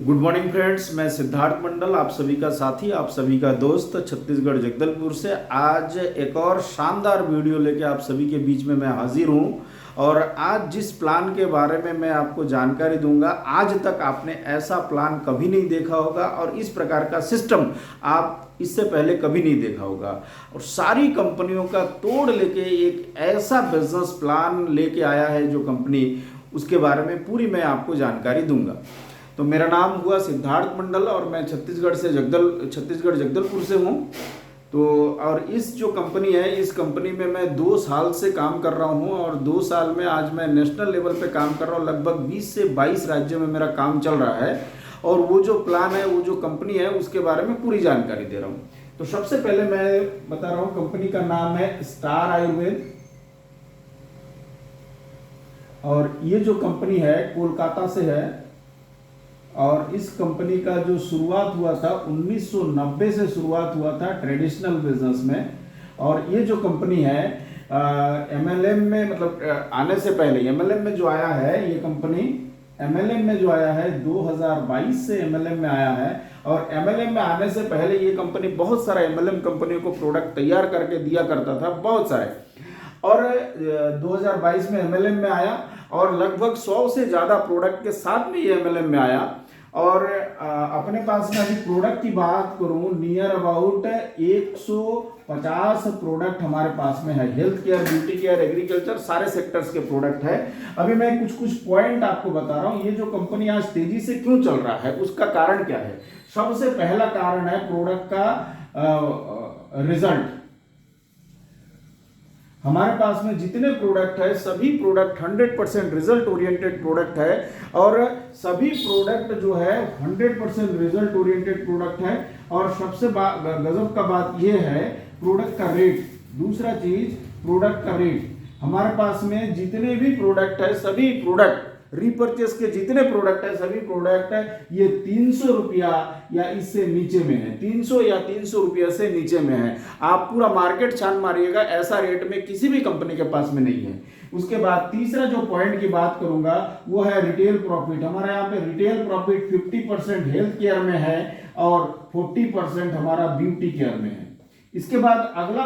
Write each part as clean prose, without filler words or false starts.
Good morning friends, मैं सिद्धार्थ मंडल, आप सभी का साथी, आप सभी का दोस्त, छत्तीसगढ़ जगदलपुर से आज एक और शानदार वीडियो लेके आप सभी के बीच में मैं हाजिर हूँ। और आज जिस प्लान के बारे में मैं आपको जानकारी दूंगा, आज तक आपने ऐसा प्लान कभी नहीं देखा होगा और इस प्रकार का सिस्टम आप इससे पहले कभी नहीं देखा होगा। और सारी कंपनियों का तोड़ लेके एक ऐसा बिजनेस प्लान लेके आया है जो कंपनी, उसके बारे में पूरी मैं आपको जानकारी दूंगा। तो मेरा नाम हुआ सिद्धार्थ मंडल और मैं छत्तीसगढ़ जगदलपुर से हूँ। तो और इस जो कंपनी है, इस कंपनी में मैं 2 साल से काम कर रहा हूँ और 2 साल में आज मैं नेशनल लेवल पे काम कर रहा हूँ। लगभग 20 से 22 राज्यों में मेरा काम चल रहा है और वो जो प्लान है, वो जो कंपनी है, उसके बारे में पूरी जानकारी दे रहा हूँ। तो सबसे पहले मैं बता रहा हूँ, कंपनी का नाम है स्टार आयुर्वेद और ये जो कंपनी है कोलकाता से है। और इस कंपनी का जो शुरुआत हुआ था 1990 से शुरुआत हुआ था ट्रेडिशनल बिजनेस में। और ये जो कंपनी है एमएलएम में, मतलब आने से पहले एमएलएम में जो आया है, ये कंपनी एमएलएम में जो आया है 2022 से एमएलएम में आया है। और एमएलएम में आने से पहले ये कंपनी बहुत सारा एमएलएम कंपनियों को प्रोडक्ट तैयार करके दिया करता था, बहुत सारे। और 2022 में एमएलएम में आया और लगभग 100 से ज़्यादा प्रोडक्ट के साथ में ये एमएलएम में आया। और अपने पास में अभी प्रोडक्ट की बात करूं, नियर अबाउट 150 प्रोडक्ट हमारे पास में है। Health care, beauty care, agriculture, सारे सेक्टर्स के प्रोडक्ट है। अभी मैं कुछ पॉइंट आपको बता रहा हूं। ये जो कंपनी आज तेजी से क्यों चल रहा है, उसका कारण क्या है? सबसे पहला कारण है प्रोडक्ट का रिजल्ट। हमारे पास में जितने प्रोडक्ट है, सभी प्रोडक्ट 100% रिजल्ट ओरिएंटेड प्रोडक्ट है। और सभी प्रोडक्ट जो है 100% रिजल्ट ओरिएंटेड प्रोडक्ट है। और सबसे गजब का बात यह है प्रोडक्ट का रेट। दूसरा चीज, प्रोडक्ट का रेट। हमारे पास में जितने भी प्रोडक्ट है, सभी प्रोडक्ट रीपर्चेस के जितने प्रोडक्ट है, सभी प्रोडक्ट है, ये 300 रुपया या इससे नीचे में है। 300 या 300 रुपया से नीचे में है। आप पूरा मार्केट छान मारिएगा, ऐसा रेट में किसी भी कंपनी के पास में नहीं है। उसके बाद तीसरा जो पॉइंट की बात करूंगा वो है रिटेल प्रॉफिट। हमारे यहाँ पे रिटेल प्रॉफिट 50% हेल्थ केयर में है और 40% हमारा ब्यूटी केयर में है। इसके बाद अगला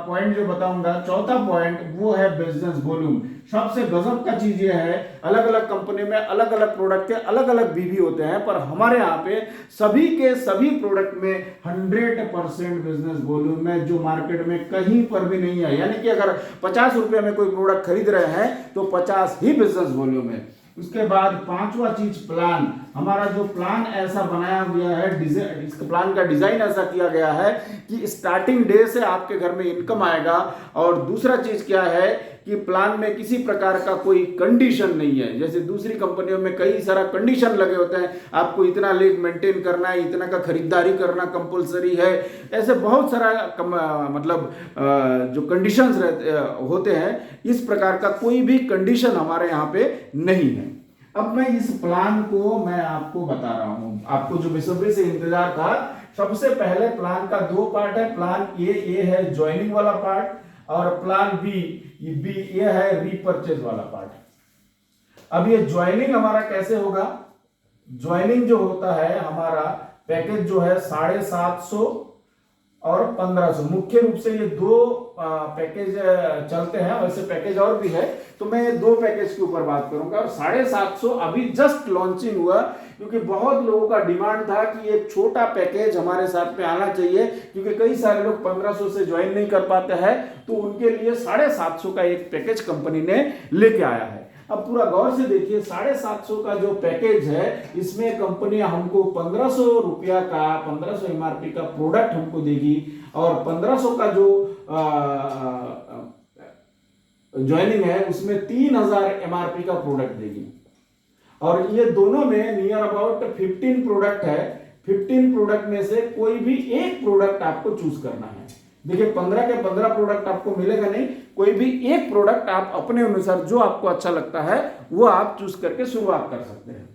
पॉइंट जो बताऊंगा, चौथा पॉइंट, वो है बिजनेस वॉल्यूम। सबसे गजब का चीज ये है, अलग अलग कंपनी में अलग अलग प्रोडक्ट के अलग अलग बीवी होते हैं, पर हमारे यहाँ पे सभी के सभी प्रोडक्ट में 100% बिजनेस वॉल्यूम है, जो मार्केट में कहीं पर भी नहीं है। यानी कि अगर 50 रुपये में कोई प्रोडक्ट खरीद रहे हैं तो 50 ही बिजनेस वॉल्यूम है। उसके बाद पांचवा चीज, प्लान। हमारा जो प्लान ऐसा बनाया गया है, इस प्लान का डिजाइन ऐसा किया गया है कि स्टार्टिंग डे से आपके घर में इनकम आएगा। और दूसरा चीज क्या है कि प्लान में किसी प्रकार का कोई कंडीशन नहीं है। जैसे दूसरी कंपनियों में कई सारा कंडीशन लगे होते हैं, आपको इतना लेग मेंटेन करना है, इतना का खरीदारी करना कंपलसरी है। ऐसे बहुत सारा जो कंडीशंस होते हैं, इस प्रकार का कोई भी कंडीशन हमारे यहाँ पे नहीं है। अब मैं इस प्लान को मैं आपको बता रहा हूं, आपको जो बेसब्री से इंतजार था। सबसे पहले प्लान का 2 पार्ट है। प्लान ए है ज्वाइनिंग वाला पार्ट, और प्लान बी ये है रीपर्चेज वाला पार्ट। अब ये ज्वाइनिंग हमारा कैसे होगा? ज्वाइनिंग जो होता है, हमारा पैकेज जो है 750 और 1500, मुख्य रूप से ये 2 पैकेज चलते हैं। वैसे पैकेज और भी है, तो मैं 2 पैकेज के ऊपर बात करूंगा। और 750 अभी जस्ट लॉन्चिंग हुआ, क्योंकि बहुत लोगों का डिमांड था कि एक छोटा पैकेज हमारे साथ में आना चाहिए, क्योंकि कई सारे लोग 1500 से ज्वाइन नहीं कर पाते हैं, तो उनके लिए 750 का एक पैकेज कंपनी ने लेके आया है। अब पूरा गौर से देखिए, 750 का जो पैकेज है, इसमें कंपनी हमको 1500 रुपया का, 1500 एमआरपी का प्रोडक्ट हमको देगी और 1500 का जो ज्वाइनिंग है, उसमें 3000 एमआरपी का प्रोडक्ट देगी। और ये दोनों में नियर अबाउट 15 प्रोडक्ट है। 15 प्रोडक्ट में से कोई भी एक प्रोडक्ट आपको चूज करना है। देखिए, 15 के 15 प्रोडक्ट आपको मिलेगा नहीं, कोई भी एक प्रोडक्ट आप अपने अनुसार जो आपको अच्छा लगता है वो आप चूज करके शुरुआत कर सकते हैं।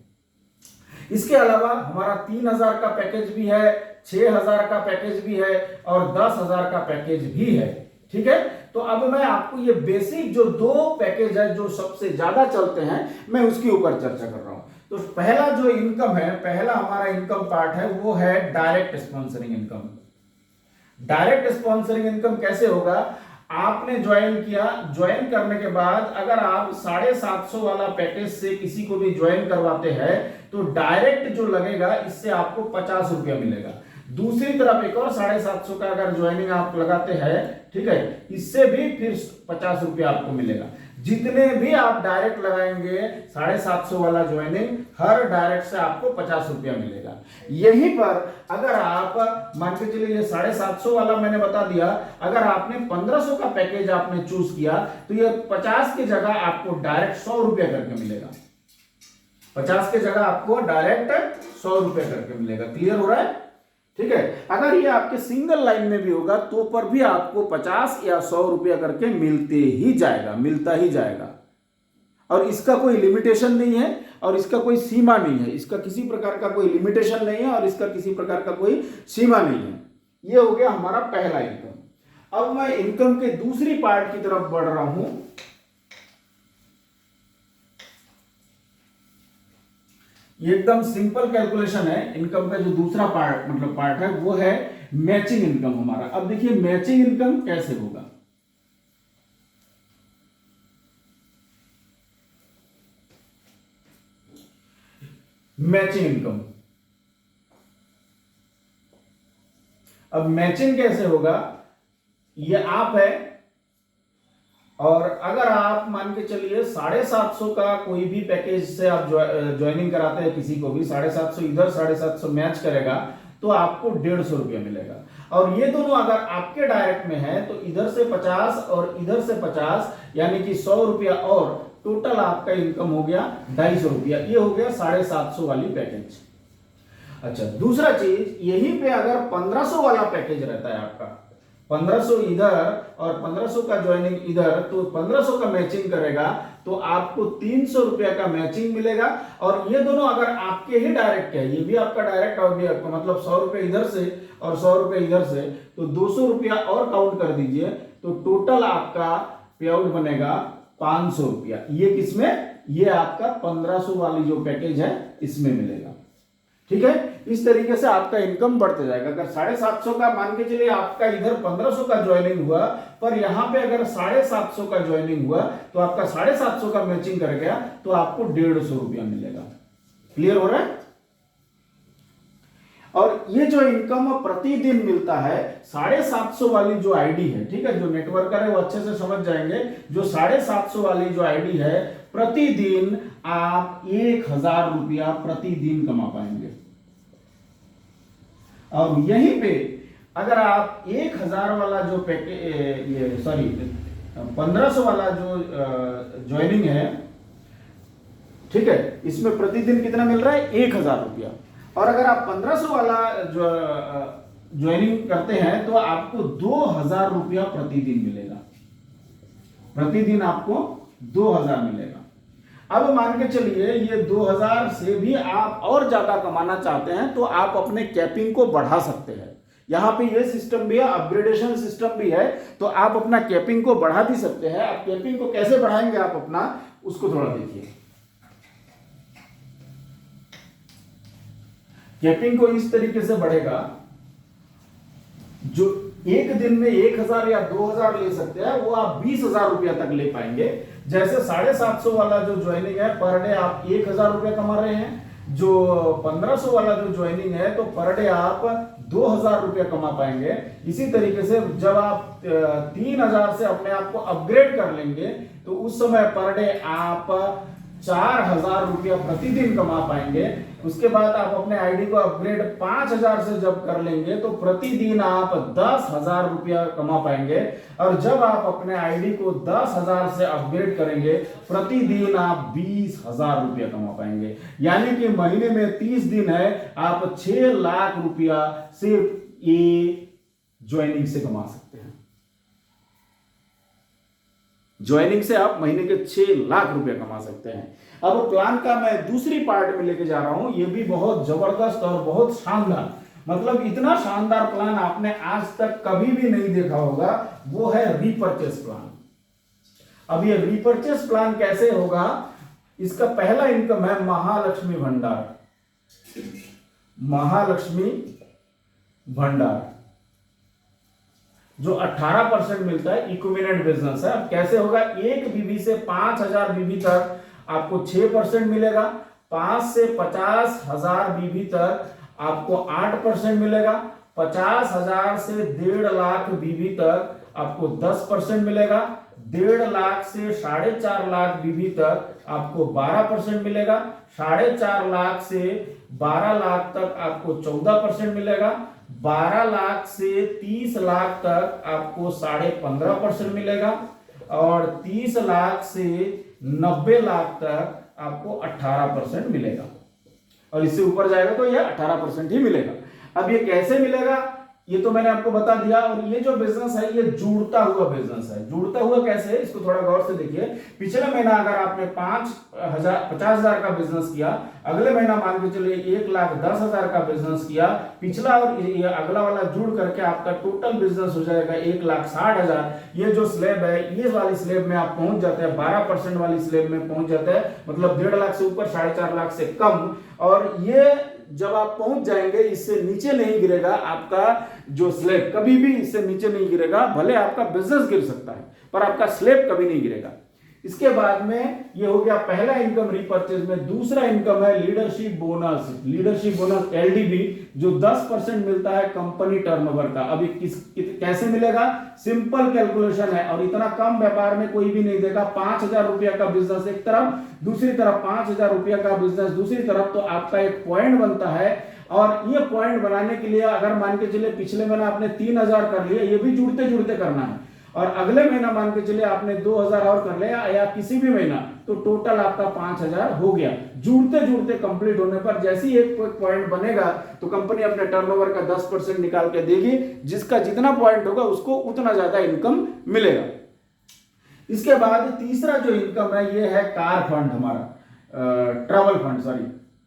इसके अलावा हमारा 3000 का पैकेज भी है, 6000 का पैकेज भी है और 10,000 का पैकेज भी है। ठीक है, तो अब मैं आपको ये बेसिक जो 2 पैकेज है जो सबसे ज्यादा चलते हैं, मैं उसके ऊपर चर्चा कर रहा हूं। तो पहला जो इनकम है, पहला हमारा इनकम पार्ट है वो है direct sponsoring income. Direct sponsoring income कैसे होगा? आपने ज्वाइन किया, ज्वाइन करने के बाद अगर आप 750 वाला पैकेज से किसी को भी ज्वाइन करवाते हैं तो डायरेक्ट जो लगेगा इससे आपको 50 रुपया मिलेगा। दूसरी तरफ एक और 750 का अगर ज्वाइनिंग आप लगाते हैं, ठीक है, इससे भी फिर 50 रुपया आपको मिलेगा। जितने भी आप डायरेक्ट लगाएंगे 750 वाला ज्वाइनिंग, हर डायरेक्ट से आपको 50 रुपया मिलेगा। यहीं पर अगर आप मान के चलिए 750 वाला मैंने बता दिया, अगर आपने 1500 का पैकेज आपने चूज किया तो ये 50 की जगह आपको डायरेक्ट 100 रुपया करके मिलेगा। 50 की जगह आपको डायरेक्ट 100 रुपया करके मिलेगा। क्लियर हो रहा है? ठीक है। अगर ये आपके सिंगल लाइन में भी होगा तो पर भी आपको 50 या 100 रुपया करके मिलते ही जाएगा, मिलता ही जाएगा। और इसका कोई लिमिटेशन नहीं है और इसका कोई सीमा नहीं है, इसका किसी प्रकार का कोई लिमिटेशन नहीं है और इसका किसी प्रकार का कोई सीमा नहीं है। ये हो गया हमारा पहला इनकम। अब मैं इनकम के दूसरी पार्ट की तरफ बढ़ रहा हूं। ये एकदम सिंपल कैलकुलेशन है। इनकम का जो दूसरा पार्ट है वो है मैचिंग इनकम हमारा। अब देखिए मैचिंग इनकम कैसे होगा। मैचिंग इनकम, अब मैचिंग कैसे होगा? ये आप है और अगर आप मान के चलिए 750 का कोई भी पैकेज से आप ज्वाइनिंग कराते हैं किसी को भी, 750 इधर 750 मैच करेगा तो आपको 150 रुपया मिलेगा। और ये दोनों अगर आपके डायरेक्ट में है तो इधर से 50 और इधर से 50 यानी कि 100 रुपया और टोटल आपका इनकम हो गया 250 रुपया। ये हो गया 750 वाली पैकेज। अच्छा, दूसरा चीज, यहीं पे अगर 1500 वाला पैकेज रहता है आपका, 1500 इधर और 1500 का ज्वाइनिंग इधर, तो 1500 का मैचिंग करेगा तो आपको 300 रुपया का मैचिंग मिलेगा। और ये दोनों अगर आपके ही डायरेक्ट है, ये भी आपका डायरेक्ट और भी आपका, मतलब 100 रुपये इधर से और 100 रुपये इधर से, तो 200 रुपया और काउंट कर दीजिए तो टोटल आपका पे आउट बनेगा 500 रुपया। ये किसमें? ये आपका 1500 वाली जो पैकेज है इसमें मिलेगा। ठीक है, इस तरीके से आपका इनकम बढ़ते जाएगा। अगर 750 का मान के चलिए आपका इधर 1500 का ज्वाइनिंग हुआ, पर यहां पे अगर 750 का ज्वाइनिंग हुआ तो आपका 750 का मैचिंग कर गया तो आपको 150 रुपया मिलेगा। क्लियर हो रहा है? और ये जो इनकम प्रतिदिन मिलता है, 750 वाली जो आईडी है, ठीक है, जो नेटवर्कर है वो अच्छे से समझ जाएंगे, जो 750 वाली जो आईडी है प्रतिदिन आप 1000 रुपया प्रतिदिन कमा पाएंगे। और यहीं पे अगर आप 1000 वाला जो पैकेज, ये सॉरी 1500 वाला जो ज्वाइनिंग है, ठीक है, इसमें प्रतिदिन कितना मिल रहा है? 1000 रुपया। और अगर आप 1500 वाला जो ज्वाइनिंग करते हैं तो आपको 2000 रुपया प्रतिदिन मिलेगा। प्रतिदिन आपको 2000 मिलेगा। अब मान के चलिए ये 2000 से भी आप और ज्यादा कमाना चाहते हैं तो आप अपने कैपिंग को बढ़ा सकते हैं। यहां पे ये सिस्टम भी है, अपग्रेडेशन सिस्टम भी है, तो आप अपना कैपिंग को बढ़ा भी सकते हैं। आप कैपिंग को कैसे बढ़ाएंगे आप अपना, उसको थोड़ा देखिए। कैपिंग को इस तरीके से बढ़ेगा, जो एक दिन में 1000 या 2000 ले सकते हैं वो आप 20,000 रुपया तक ले पाएंगे। जैसे 750 वाला जो ज्वाइनिंग है पर डे आप 1000 रुपया कमा रहे हैं, जो 1500 वाला जो ज्वाइनिंग है तो पर डे आप 2000 रुपया कमा पाएंगे। इसी तरीके से जब आप 3000 से अपने आप को अपग्रेड कर लेंगे तो उस समय पर डे आप 4000 रुपया प्रतिदिन कमा पाएंगे। उसके बाद आप अपने आईडी को अपग्रेड 5000 से जब कर लेंगे तो प्रतिदिन आप 10,000 रुपया कमा पाएंगे। और जब आप अपने आईडी को 10,000 से अपग्रेड करेंगे प्रतिदिन आप 20,000 रुपया कमा पाएंगे। यानी कि महीने में 30 दिन है, आप 6 लाख रुपया सिर्फ ये ज्वाइनिंग से कमा सकते हैं। ज्वाइनिंग से आप महीने के 6 लाख रुपया कमा सकते हैं। अब प्लान का मैं दूसरी पार्ट में लेके जा रहा हूं, ये भी बहुत जबरदस्त और बहुत शानदार, मतलब इतना शानदार प्लान आपने आज तक कभी भी नहीं देखा होगा, वो है रीपर्चेस प्लान। अब ये रीपर्चेस प्लान कैसे होगा इसका पहला इनकम है महालक्ष्मी भंडार। महालक्ष्मी भंडार जो 18% मिलता है, इक्विवेलेंट बिजनेस है। अब कैसे होगा, 1 बीबी से 5000 बीबी तक आपको 6% मिलेगा, 5 से 50,000 बीबी तक आपको 8% मिलेगा, 50,000 से 1.5 लाख बीबी तक आपको 10% मिलेगा, 1.5 लाख से 4.5 लाख बीबी तक आपको 12% मिलेगा, 4.5 लाख से 12 लाख तक आपको 14% मिलेगा, 12 लाख से 30 लाख तक आपको 15.5% मिलेगा, और 30 लाख से 90 लाख तक आपको 18% मिलेगा, और इससे ऊपर जाएगा तो यह 18% ही मिलेगा। अब ये कैसे मिलेगा ये तो मैंने आपको बता दिया। और ये जो बिजनेस है ये जुड़ता हुआ बिजनेस है। जुड़ता हुआ कैसे है, इसको थोड़ा गौर से देखिए। पिछले महीना अगर आपने 50,000 का बिजनेस किया, अगले महीना मान के चलिए 1,10,000 का बिजनेस किया, पिछला और ये अगला वाला जुड़ करके आपका टोटल बिजनेस हो जाएगा 1,60,000। ये जो स्लैब है, ये वाली स्लैब में आप पहुंच जाते हैं, 12% वाली स्लैब में पहुंच जाते हैं, मतलब 1.5 लाख से ऊपर, 4.5 लाख से कम। और ये जब आप पहुंच जाएंगे, इससे नीचे नहीं गिरेगा आपका जो स्लैब, कभी भी इससे नीचे नहीं गिरेगा। भले आपका बिजनेस गिर सकता है पर आपका स्लैब कभी नहीं गिरेगा। इसके बाद में ये हो गया पहला इनकम रीपर्चेज में। दूसरा इनकम है leadership bonus. Leadership bonus LDB जो 10% मिलता है कंपनी टर्नओवर का। अभी कैसे मिलेगा, सिंपल कैलकुलेशन है, और इतना कम व्यापार में कोई भी नहीं देगा। 5,000 रुपया का बिजनेस एक तरफ, दूसरी तरफ 5,000 रुपया का बिजनेस दूसरी तरफ, तो आपका एक पॉइंट बनता है। और ये पॉइंट बनाने के लिए अगर मान के चलिए पिछले महीना आपने 3,000 कर लिया, ये भी जुड़ते जुड़ते करना है, और अगले महीना मान के चलिए आपने 2,000 और कर लिया, या किसी भी महीना, तो टोटल आपका 5,000 हो गया। जुड़ते जुड़ते कंप्लीट होने पर जैसे ही एक पॉइंट बनेगा तो कंपनी अपने टर्नओवर का 10% निकाल के देगी। जिसका जितना पॉइंट होगा उसको उतना ज्यादा इनकम मिलेगा। इसके बाद तीसरा जो इनकम है ये है कार फंड, हमारा ट्रैवल फंड,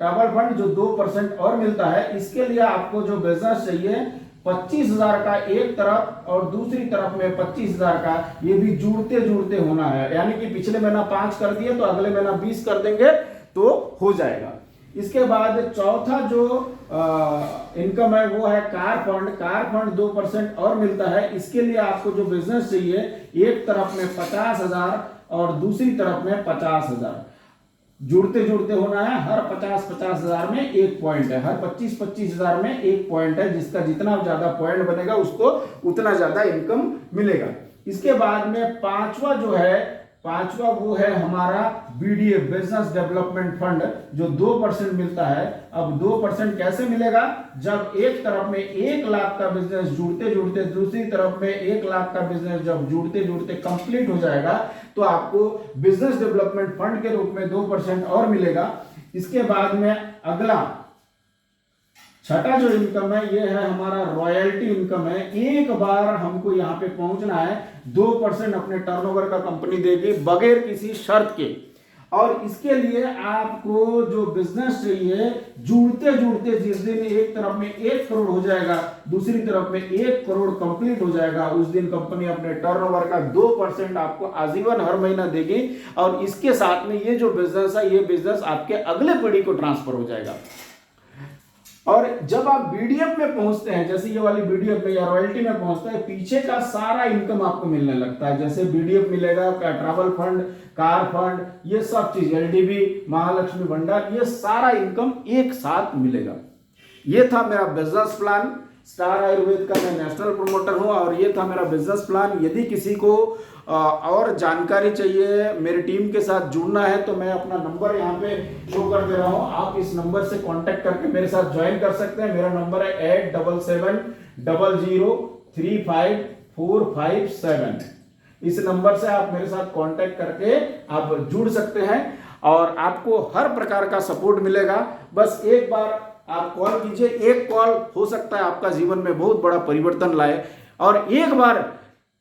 ट्रैवल फंड जो 2% और मिलता है। इसके लिए आपको जो बिजनेस चाहिए 25,000 का एक तरफ और दूसरी तरफ में 25,000 का, ये भी जुड़ते जुड़ते होना है। यानी कि पिछले महीना 5 कर दिए तो अगले महीना 20 कर देंगे तो हो जाएगा। इसके बाद चौथा जो इनकम है वो है कार फंड। कार फंड 2% और मिलता है। इसके लिए आपको जो बिजनेस चाहिए, एक तरफ में 50,000 और दूसरी तरफ में 50,000, जुड़ते जुड़ते होना है। हर 50,000 में एक पॉइंट है, हर 25,000 में एक पॉइंट है। जिसका जितना ज्यादा पॉइंट बनेगा उसको उतना ज्यादा इनकम मिलेगा। इसके बाद में पांचवा वो है हमारा BDF, बिजनेस डेवलपमेंट फंड, जो 2% मिलता है। अब 2% कैसे मिलेगा, जब एक तरफ में 1 लाख का बिजनेस जुड़ते जुड़ते, दूसरी तरफ में 1 लाख का बिजनेस जब जुड़ते जुड़ते कंप्लीट हो जाएगा तो आपको बिजनेस डेवलपमेंट फंड के रूप में 2% और मिलेगा। इसके बाद में अगला छठा जो इनकम है ये है हमारा रॉयल्टी इनकम है। एक बार हमको यहां पे पहुंचना है, 2% अपने टर्नओवर का कंपनी देगी बगैर किसी शर्त के। और इसके लिए आपको जो बिजनेस चाहिए, जुड़ते जुड़ते जिस दिन एक तरफ में 1 करोड़ हो जाएगा, दूसरी तरफ में 1 करोड़ कंप्लीट हो जाएगा, उस दिन कंपनी अपने टर्नओवर का 2% आपको आजीवन हर महीना देगी। और इसके साथ में ये जो बिजनेस है, ये बिजनेस आपके अगले पीढ़ी को ट्रांसफर हो जाएगा। और जब आप BDF में पहुंचते हैं, जैसे ये वाली BDF में या रॉयल्टी में पहुंचते हैं, पीछे का सारा इनकम आपको मिलने लगता है। जैसे BDF मिलेगा, ट्रैवल फंड, कार फंड, ये सब चीज, LDB, महालक्ष्मी भंडार, ये सारा इनकम एक साथ मिलेगा। ये था मेरा बिजनेस प्लान। स्टार आयुर्वेद का मैं नेशनल प्रमोटर हूं और ये था मेरा बिजनेस प्लान। यदि किसी को और जानकारी चाहिए, मेरी टीम के साथ जुड़ना है, तो मैं अपना नंबर यहाँ पे शो कर दे रहा हूँ। आप इस नंबर से कांटेक्ट करके मेरे साथ ज्वाइन कर सकते हैं। मेरा नंबर है 8770035457। इस नंबर से आप मेरे साथ कांटेक्ट करके आप जुड़ सकते हैं और आपको हर प्रकार का सपोर्ट मिलेगा। बस एक बार आप कॉल कीजिए, एक कॉल हो सकता है आपका जीवन में बहुत बड़ा परिवर्तन लाए। और एक बार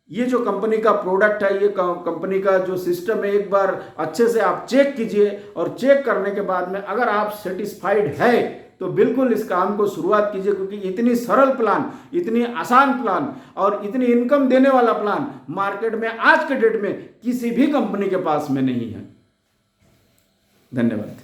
ये जो कंपनी का प्रोडक्ट है, ये कंपनी का जो सिस्टम है, एक बार अच्छे से आप चेक कीजिए। और चेक करने के बाद में अगर आप सेटिस्फाइड है तो बिल्कुल इस काम को शुरुआत कीजिए, क्योंकि इतनी सरल प्लान, इतनी आसान प्लान और इतनी इनकम देने वाला प्लान मार्केट में आज के डेट में किसी भी कंपनी के पास में नहीं है। धन्यवाद।